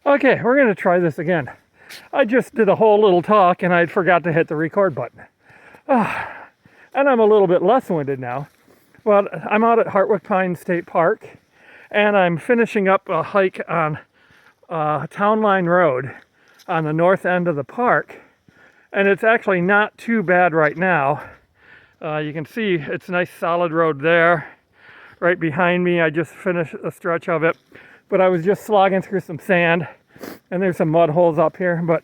Okay, we're going to try this again. I just did a whole little talk and I forgot to hit the record button. And I'm a little bit less winded now. Well, I'm out at Hartwick Pine State Park and I'm finishing up a hike on Town Line Road on the north end of the park. And it's actually not too bad right now. You can see it's a nice solid road there. Right behind me, I just finished a stretch of it. But I was just slogging through some sand, and there's some mud holes up here. But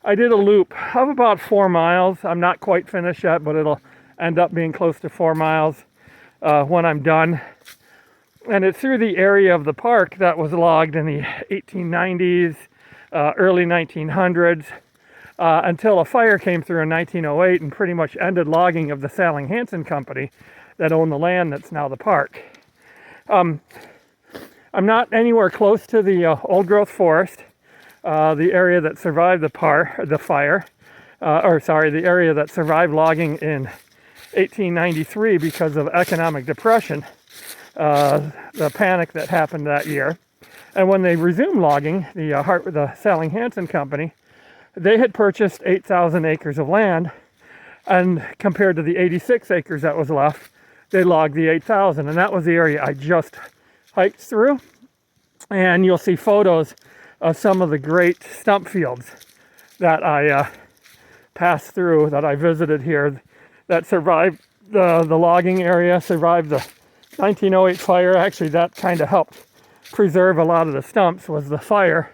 I did a loop of about 4 miles. I'm not quite finished yet, but it'll end up being close to 4 miles when I'm done. And it's through the area of the park that was logged in the 1890s, early 1900s, until a fire came through in 1908 and pretty much ended logging of the Salling Hanson Company that owned the land that's now the park. I'm not anywhere close to the old growth forest, the area that survived the fire, the area that survived logging in 1893 because of economic depression, the panic that happened that year. And when they resumed logging, the Salling Hanson Company, they had purchased 8,000 acres of land, and compared to the 86 acres that was left, they logged the 8,000, and that was the area I just hiked through. And you'll see photos of some of the great stump fields that I passed through, that I visited here, that survived the logging area, survived the 1908 fire. Actually, that kind of helped preserve a lot of the stumps, was the fire,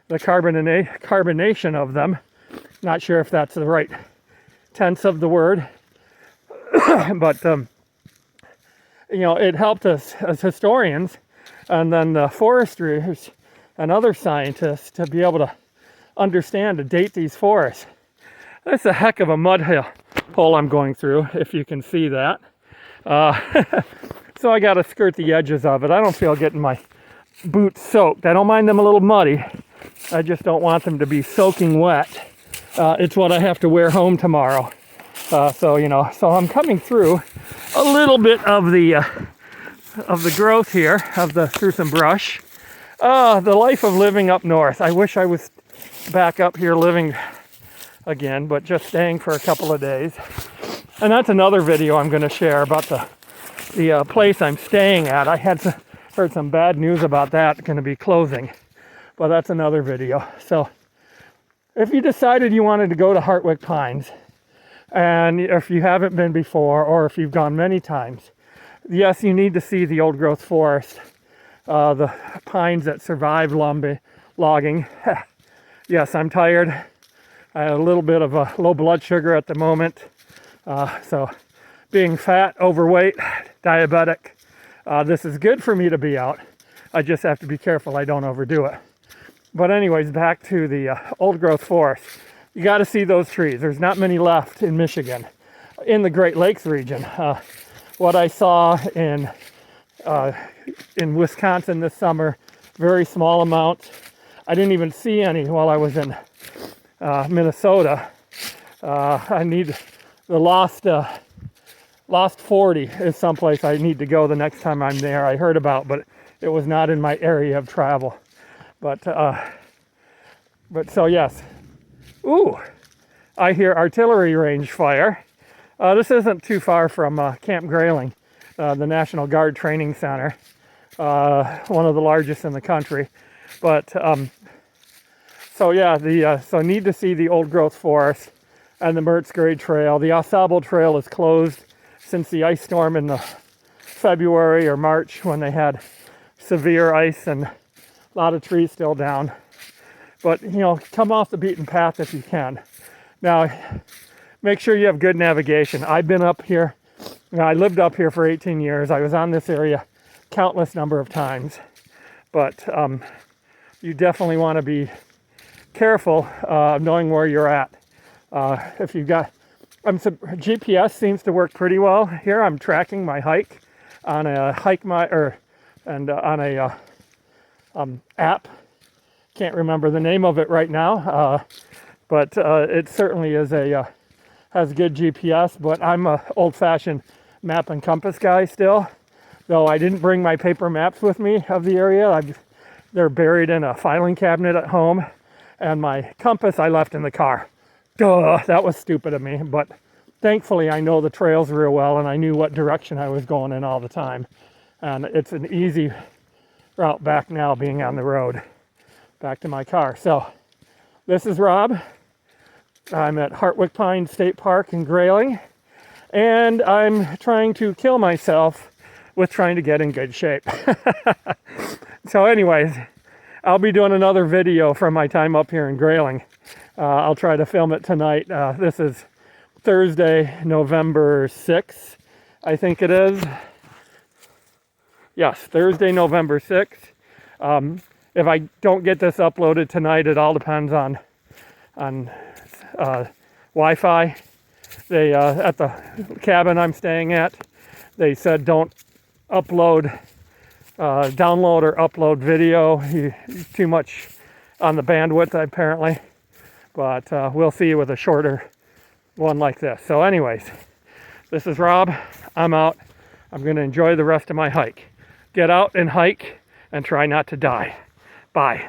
the carbonation of them. Not sure if that's the right tense of the word, but it helped us as historians and then the foresters and other scientists to be able to understand, to date these forests. That's a heck of a mud hole I'm going through, if you can see that. So I got to skirt the edges of it. I don't feel getting my boots soaked. I don't mind them a little muddy. I just don't want them to be soaking wet. It's what I have to wear home tomorrow. So I'm coming through a little bit of the growth here, through some brush. The life of living up north. I wish I was back up here living again, but just staying for a couple of days. And that's another video I'm going to share about the place I'm staying at. I had heard some bad news about that going to be closing, but that's another video. So if you decided you wanted to go to Hartwick Pines, and if you haven't been before, or if you've gone many times, yes, you need to see the old growth forest, the pines that survived logging. Yes, I'm tired. I have a little bit of a low blood sugar at the moment. So being fat, overweight, diabetic, this is good for me to be out. I just have to be careful I don't overdo it. But anyways, back to the old growth forest. You got to see those trees. There's not many left in Michigan, in the Great Lakes region. What I saw in Wisconsin this summer, very small amounts. I didn't even see any while I was in Minnesota. I need the Lost 40 is someplace I need to go the next time I'm there. I heard about, but it was not in my area of travel. But so yes. Ooh, I hear artillery range fire. This isn't too far from Camp Grayling, the National Guard Training Center, one of the largest in the country. But so yeah, so need to see the old growth forest and the Mertz Grade Trail. The Au Trail is closed since the ice storm in the February or March, when they had severe ice and a lot of trees still down. But come off the beaten path if you can. Now, make sure you have good navigation. I've been up here. I lived up here for 18 years. I was on this area countless number of times. But you definitely want to be careful knowing where you're at. If you've got, GPS seems to work pretty well here. I'm tracking my hike on a app. Can't remember the name of it right now, but it certainly is has good GPS. But I'm a old-fashioned map and compass guy still, though I didn't bring my paper maps with me of the area. I've They're buried in a filing cabinet at home, and my compass I left in the car. Duh, that was stupid of me, but thankfully I know the trails real well, and I knew what direction I was going in all the time. And it's an easy route back now, being on the road, back to my car. So this is Rob. I'm at Hartwick Pine State Park in Grayling, and I'm trying to kill myself with trying to get in good shape. So anyways, I'll be doing another video from my time up here in Grayling. I'll try to film it tonight. This is Thursday, November 6th, I think it is. Yes, Thursday, November 6th. If I don't get this uploaded tonight, it all depends on Wi-Fi. They at the cabin I'm staying at, they said don't upload, download or upload video. Too much on the bandwidth apparently. But we'll see with a shorter one like this. So anyways, this is Rob. I'm out. I'm going to enjoy the rest of my hike. Get out and hike and try not to die. Bye.